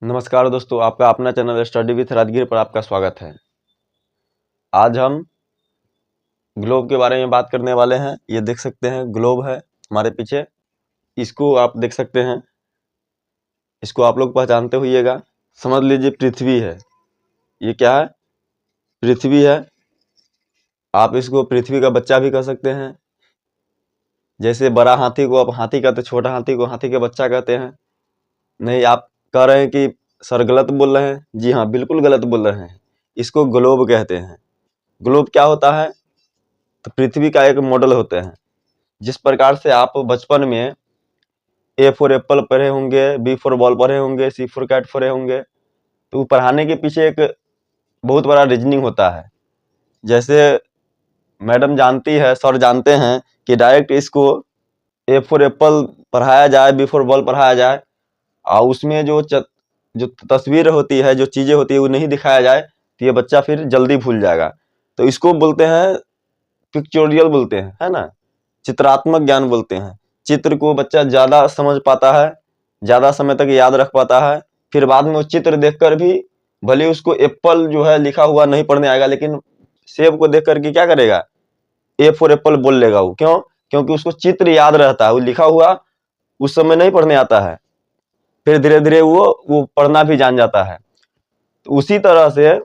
नमस्कार दोस्तों, आपका अपना चैनल स्टडी विथ राजगीर पर आपका स्वागत है। आज हम ग्लोब के बारे में बात करने वाले हैं। ये देख सकते हैं ग्लोब है हमारे पीछे, इसको आप देख सकते हैं, इसको आप लोग पहचानते होइएगा। समझ लीजिए पृथ्वी है, ये क्या है? पृथ्वी है। आप इसको पृथ्वी का बच्चा भी कह सकते हैं। जैसे बड़ा हाथी को आप हाथी कहते, छोटा हाथी को हाथी के बच्चा कहते हैं। नहीं, आप कह रहे हैं कि सर गलत बोल रहे हैं। जी हाँ, बिल्कुल गलत बोल रहे हैं। इसको ग्लोब कहते हैं। ग्लोब क्या होता है? तो पृथ्वी का एक मॉडल होते हैं। जिस प्रकार से आप बचपन में ए फॉर एप्पल पढ़े होंगे, बी फॉर बॉल पढ़े होंगे, सी फॉर कैट पढ़े होंगे, तो पढ़ाने के पीछे एक बहुत बड़ा रीजनिंग होता है। जैसे मैडम जानती है, सर जानते हैं कि डायरेक्ट इसको ए फॉर एप्पल पढ़ाया जाए, बी फॉर बॉल पढ़ाया जाए और उसमें जो तस्वीर होती है, जो चीजें होती है, वो नहीं दिखाया जाए तो ये बच्चा फिर जल्दी भूल जाएगा। तो इसको बोलते हैं पिक्चोरियल बोलते हैं, है ना, चित्रात्मक ज्ञान बोलते हैं। चित्र को बच्चा ज्यादा समझ पाता है, ज्यादा समय तक याद रख पाता है। फिर बाद में वो चित्र देखकर भी भले उसको एप्पल जो है लिखा हुआ नहीं पढ़ने आएगा, लेकिन सेब को देख करके क्या करेगा? ए फॉर एप्पल बोल लेगा वो। क्यों? क्योंकि उसको चित्र याद रहता है, वो लिखा हुआ उस समय नहीं पढ़ने आता है। फिर धीरे धीरे वो पढ़ना भी जान जाता है। तो उसी तरह से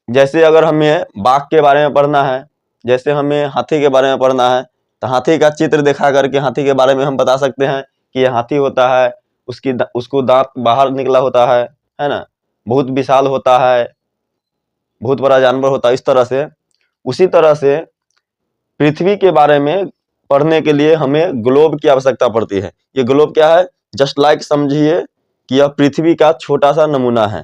जैसे अगर हमें बाघ के बारे में पढ़ना है, जैसे हमें हाथी के बारे में पढ़ना है, तो हाथी का चित्र दिखा करके हाथी के बारे में हम बता सकते हैं कि ये हाथी होता है, उसको दांत बाहर निकला होता है ना, बहुत विशाल होता है, बहुत बड़ा जानवर होता है, इस तरह से। उसी तरह से पृथ्वी के बारे में पढ़ने के लिए हमें ग्लोब की आवश्यकता पड़ती है। ये ग्लोब क्या है? जस्ट लाइक समझिए कि यह पृथ्वी का छोटा सा नमूना है।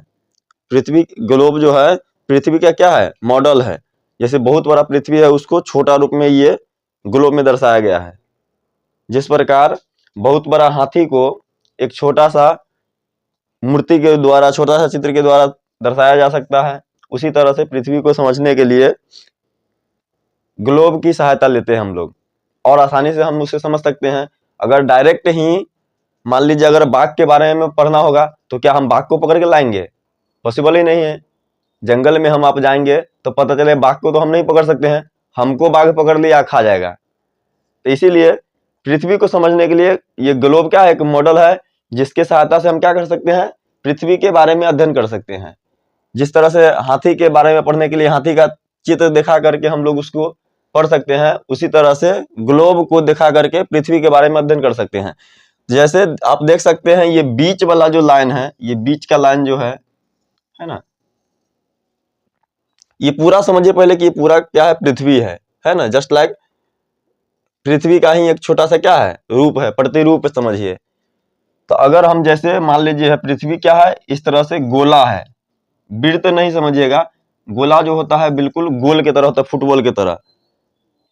पृथ्वी ग्लोब जो है पृथ्वी का क्या है? मॉडल है। जैसे बहुत बड़ा पृथ्वी है, उसको छोटा रूप में ये ग्लोब में दर्शाया गया है। जिस प्रकार बहुत बड़ा हाथी को एक छोटा सा मूर्ति के द्वारा, छोटा सा चित्र के द्वारा दर्शाया जा सकता है, उसी तरह से पृथ्वी को समझने के लिए ग्लोब की सहायता लेते हैं हम लोग, और आसानी से हम उसे समझ सकते हैं। अगर डायरेक्ट ही मान लीजिए अगर बाघ के बारे में पढ़ना होगा, तो क्या हम बाघ को पकड़ के लाएंगे? पॉसिबल ही नहीं है। जंगल में हम आप जाएंगे तो पता चले बाघ को तो हम नहीं पकड़ सकते हैं, हमको बाघ पकड़ लिया खा जाएगा। तो इसीलिए पृथ्वी को समझने के लिए ये ग्लोब क्या है? एक मॉडल है, जिसके सहायता से हम क्या कर सकते हैं? पृथ्वी के बारे में अध्ययन कर सकते हैं। जिस तरह से हाथी के बारे में पढ़ने के लिए हाथी का चित्र दिखा करके हम लोग उसको पढ़ सकते हैं, उसी तरह से ग्लोब को दिखा करके पृथ्वी के बारे में अध्ययन कर सकते हैं। जैसे आप देख सकते हैं, ये बीच वाला जो लाइन है, ये बीच का लाइन जो है ना, ये पूरा समझिए पहले कि ये पूरा क्या है? पृथ्वी है ना। जस्ट लाइक पृथ्वी का ही एक छोटा सा क्या है? रूप है, प्रतिरूप समझिए। तो अगर हम जैसे मान लीजिए है पृथ्वी क्या है? इस तरह से गोला है। वृत्त नहीं समझिएगा, गोला जो होता है बिल्कुल गोल की तरह होता है, फुटबॉल की तरह।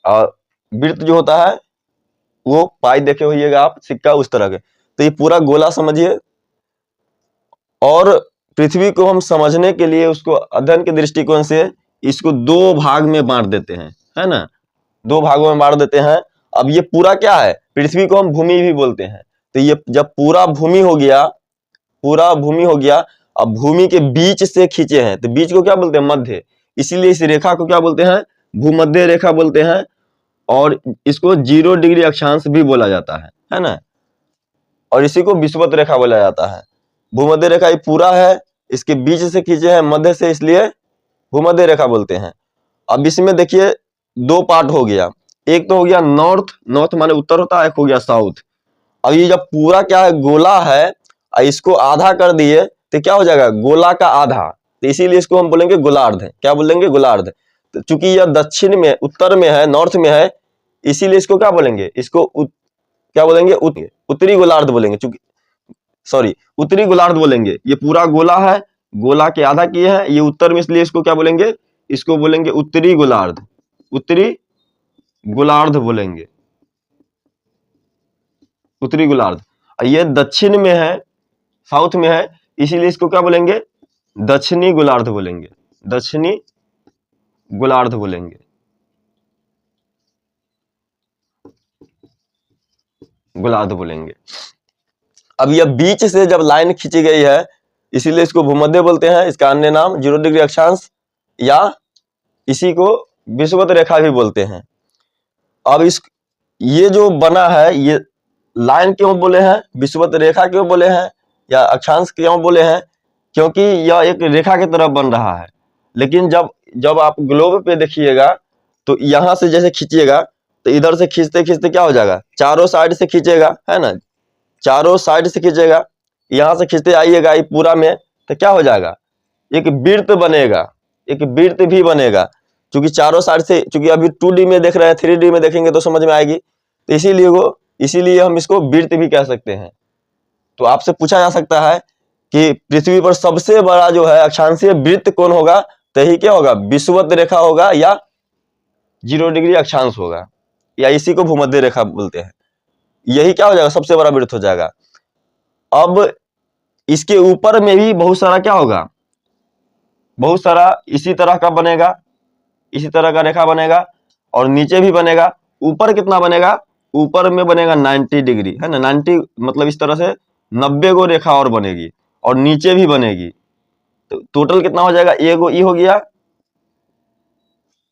और वृत्त जो होता है वो पाई देखे होइएगा आप, सिक्का उस तरह के। तो ये पूरा गोला समझिए। और पृथ्वी को हम समझने के लिए उसको अध्ययन के दृष्टिकोण से इसको दो भाग में बांट देते हैं, है ना, दो भागों में बांट देते हैं। अब ये पूरा क्या है? पृथ्वी को हम भूमि भी बोलते हैं। तो ये जब पूरा भूमि हो गया, पूरा भूमि हो गया, अब भूमि के बीच से खींचे हैं, तो बीच को क्या बोलते हैं? मध्य। इसीलिए इस रेखा को क्या बोलते हैं? भूमध्य रेखा बोलते हैं। और इसको 0 डिग्री अक्षांश भी बोला जाता है ना। और इसी को विषुवत रेखा बोला जाता है। भूमध्य रेखा ये पूरा है, इसके बीच से खींचे हैं मध्य से, इसलिए भूमध्य रेखा बोलते हैं। अब इसमें देखिए दो पार्ट हो गया। एक तो हो गया नॉर्थ, नॉर्थ माने उत्तर होता है, एक हो गया साउथ। अब ये जब पूरा क्या है? गोला है, और इसको आधा कर दिए तो क्या हो जाएगा? गोला का आधा। तो इसीलिए इसको हम बोलेंगे गोलार्ध। क्या बोलेंगे? गोलार्ध। तो चूंकि यह दक्षिण में, उत्तर में है, नॉर्थ में है, इसीलिए इसको क्या बोलेंगे? इसको क्या बोलेंगे? उत्तरी गोलार्ध बोलेंगे। चूंकि सॉरी, उत्तरी गोलार्ध बोलेंगे। ये पूरा गोला है, गोला के आधा किए हैं, ये उत्तर में, इसलिए इसको क्या बोलेंगे? इसको बोलेंगे उत्तरी गोलार्ध। उत्तरी गोलार्ध बोलेंगे, उत्तरी गोलार्ध। और ये दक्षिण में है, साउथ में है, इसीलिए इसको क्या बोलेंगे? दक्षिणी गोलार्ध बोलेंगे। दक्षिणी गोलार्ध बोलेंगे, गोलार्ध बोलेंगे। अब यह बीच से जब लाइन खींची गई है, इसीलिए इसको भूमध्य बोलते हैं। इसका अन्य नाम 0 डिग्री अक्षांश या इसी को विषुवत रेखा भी बोलते हैं। अब ये जो बना है, ये लाइन क्यों बोले हैं, विषुवत रेखा क्यों बोले हैं या अक्षांश क्यों बोले हैं? क्योंकि यह एक रेखा की तरह बन रहा है। लेकिन जब आप ग्लोब पे देखिएगा तो यहां से जैसे खींचिएगा तो इधर से खींचते खींचते क्या हो जाएगा, चारों साइड से खींचेगा, है ना, चारों साइड से खींचेगा, यहां से खींचते आइएगा ये पूरा में, तो क्या हो जाएगा, एक वृत्त बनेगा, एक वृत्त भी बनेगा। क्योंकि चारों साइड से, क्योंकि अभी 2D में देख रहे हैं, 3D में देखेंगे तो समझ में आएगी, तो इसीलिए हम इसको वृत्त भी कह सकते हैं। तो आपसे पूछा जा सकता है कि पृथ्वी पर सबसे बड़ा जो है अक्षांशीय वृत्त कौन होगा, तो यही क्या होगा, विषुवत रेखा होगा या 0 डिग्री अक्षांश होगा, या इसी को भूमध्य रेखा बोलते हैं। यही क्या हो जाएगा, सबसे बड़ा वृत्त हो जाएगा। अब इसके ऊपर में भी बहुत सारा क्या होगा, बहुत सारा इसी तरह का बनेगा, इसी तरह का रेखा बनेगा, और नीचे भी बनेगा। ऊपर कितना बनेगा, ऊपर में बनेगा 90 डिग्री, है ना, 90 मतलब इस तरह से 90 गो रेखा और बनेगी, और नीचे भी बनेगी। तो टोटल कितना हो जाएगा, एक ये हो गया,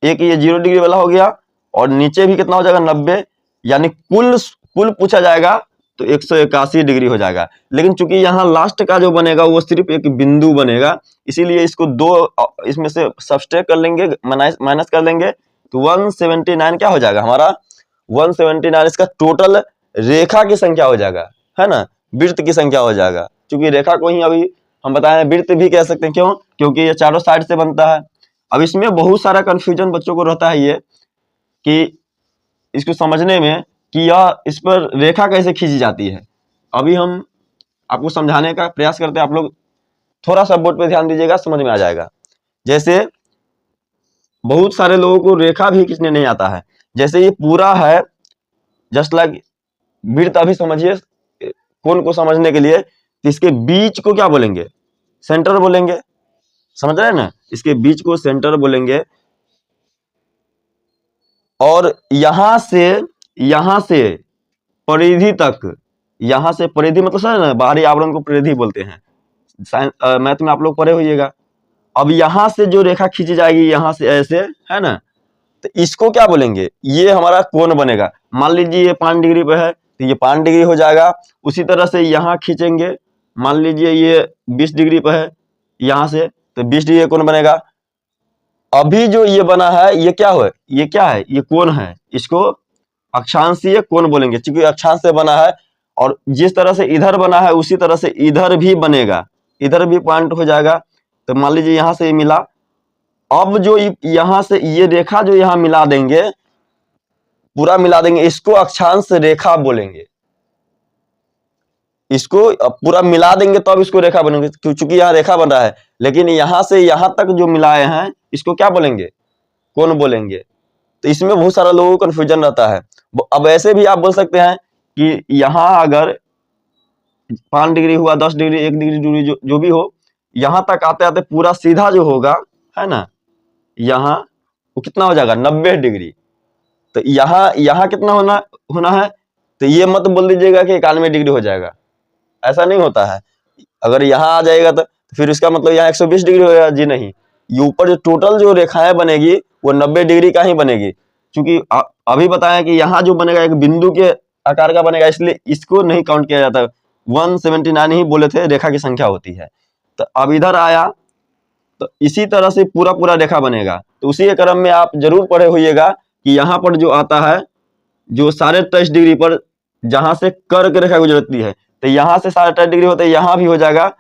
एक ये 0 डिग्री वाला हो गया, और नीचे भी कितना हो जाएगा 90, यानी कुल पूछा जाएगा तो 181 डिग्री हो जाएगा। लेकिन चूंकि यहाँ लास्ट का जो बनेगा वो सिर्फ एक बिंदु बनेगा, इसीलिए इसको दो इसमें से सब्सट्रैक्ट कर लेंगे, माइनस कर लेंगे, तो 179 क्या हो जाएगा हमारा, 179 इसका टोटल रेखा की संख्या हो जाएगा, है ना, वृत्त की संख्या हो जाएगा। क्योंकि रेखा को ही अभी हम बताए वृत्त भी कह सकते हैं, क्यों, क्योंकि ये चारों साइड से बनता है। अब इसमें बहुत सारा कंफ्यूजन बच्चों को रहता है, ये कि इसको समझने में कि यह इस पर रेखा कैसे खींची जाती है। अभी हम आपको समझाने का प्रयास करते हैं, आप लोग थोड़ा सा बोर्ड पे ध्यान दीजिएगा, समझ में आ जाएगा। जैसे बहुत सारे लोगों को रेखा भी खींचने नहीं आता है। जैसे ये पूरा है जस्ट लाइक वृत्त, अभी समझिए कौन को समझने के लिए, इसके बीच को क्या बोलेंगे, सेंटर बोलेंगे, समझ रहे हैं ना, इसके बीच को सेंटर बोलेंगे। और यहां से परिधि तक, यहां से परिधि मतलब समझ ना, बाहरी आवरण को परिधि बोलते हैं, मैथ में आप लोग पढ़े होइएगा। अब यहां से जो रेखा खींची जाएगी यहां से ऐसे, है ना, तो इसको क्या बोलेंगे, ये हमारा कोण बनेगा। मान लीजिए ये 5 डिग्री पे है तो ये 5 डिग्री हो जाएगा। उसी तरह से यहाँ खींचेंगे, मान लीजिए ये 20 डिग्री पे है यहाँ से, तो 20 डिग्री कोण बनेगा। अभी जो ये बना है ये क्या है, ये क्या है, ये कोण है, इसको अक्षांशीय कोण बोलेंगे, क्योंकि अक्षांश से बना है। और जिस तरह से इधर बना है उसी तरह से इधर भी बनेगा, इधर भी पॉइंट हो जाएगा। तो मान लीजिए यहाँ से ये मिला, अब जो यहाँ से ये रेखा जो यहाँ मिला देंगे, पूरा मिला देंगे, इसको अक्षांश रेखा बोलेंगे। इसको पूरा मिला देंगे तब इसको रेखा बनेंगे, क्योंकि यहाँ रेखा बन रहा है। लेकिन यहाँ से यहाँ तक जो मिलाए हैं इसको क्या बोलेंगे, कोण बोलेंगे। तो इसमें बहुत सारा लोगों को कंफ्यूजन रहता है। अब ऐसे भी आप बोल सकते हैं कि यहाँ अगर 5 डिग्री हुआ, 10 डिग्री, 1 डिग्री जो भी हो, यहाँ तक आते आते पूरा सीधा जो होगा, है ना, यहाँ वो कितना हो जाएगा 90 डिग्री। तो यहाँ कितना होना है, तो ये मत बोल दीजिएगा कि 91 डिग्री हो जाएगा, ऐसा नहीं होता है। अगर यहाँ आ जाएगा तो फिर इसका मतलब यहाँ 120 डिग्री हो जाएगा, जी नहीं, ये ऊपर जो टोटल जो रेखाएं बनेगी वो 90 डिग्री का ही बनेगी। क्योंकि अभी बताया कि यहाँ जो बनेगा एक बिंदु के आकार का बनेगा, इसलिए इसको नहीं काउंट किया जाता। 179 ही बोले थे रेखा की संख्या होती है। तो अब इधर आया तो इसी तरह से पूरा रेखा बनेगा। तो उसी के क्रम में आप जरूर पढ़े होइएगा कि यहाँ पर जो आता है, जो 23.5 डिग्री पर जहां से कर्क रेखा गुजरती है, तो यहाँ से 23.5 डिग्री होता है, यहाँ भी हो जाएगा,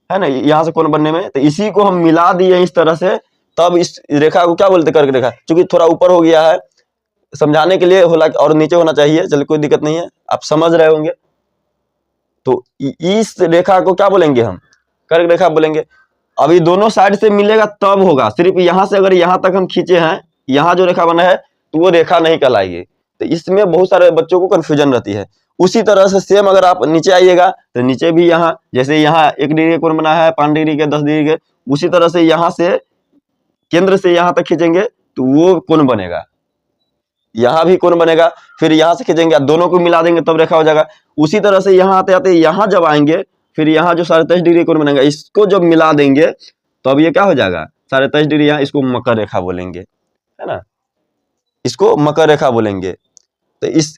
है ना, यहाँ से कोण बनने में। तो इसी को हम मिला दिए इस तरह से, तब इस रेखा को क्या बोलते, कर्क रेखा। क्योंकि थोड़ा ऊपर हो गया है, समझाने के लिए होला और नीचे होना चाहिए, चलिए कोई दिक्कत नहीं है, आप समझ रहे होंगे। तो इस रेखा को क्या बोलेंगे हम, कर्क रेखा बोलेंगे। अभी दोनों साइड से मिलेगा तब होगा, सिर्फ यहाँ से अगर यहाँ तक हम खींचे हैं, यहाँ जो रेखा बना है तो वो रेखा नहीं कहलाएगी। तो इसमें बहुत सारे बच्चों को कंफ्यूजन रहती है। उसी तरह से सेम अगर आप नीचे आइएगा तो नीचे भी यहाँ, जैसे यहाँ 1 डिग्री कोण बना है, 5 डिग्री के, 10 डिग्री के, उसी तरह से यहाँ से केंद्र से यहाँ तक खींचेंगे तो वो कोण बनेगा। यहाँ भी कोण बनेगा, फिर यहाँ से खींचेंगे, दोनों को मिला देंगे तब रेखा हो जाएगा। उसी तरह से यहाँ आते आते यहाँ जब आएंगे, फिर यहाँ जो 23.5 डिग्री कोण बनेगा, इसको जब मिला देंगे तो अब ये क्या हो जाएगा 23.5 डिग्री, यहाँ इसको मकर रेखा बोलेंगे, है ना, इसको मकर रेखा बोलेंगे। तो इस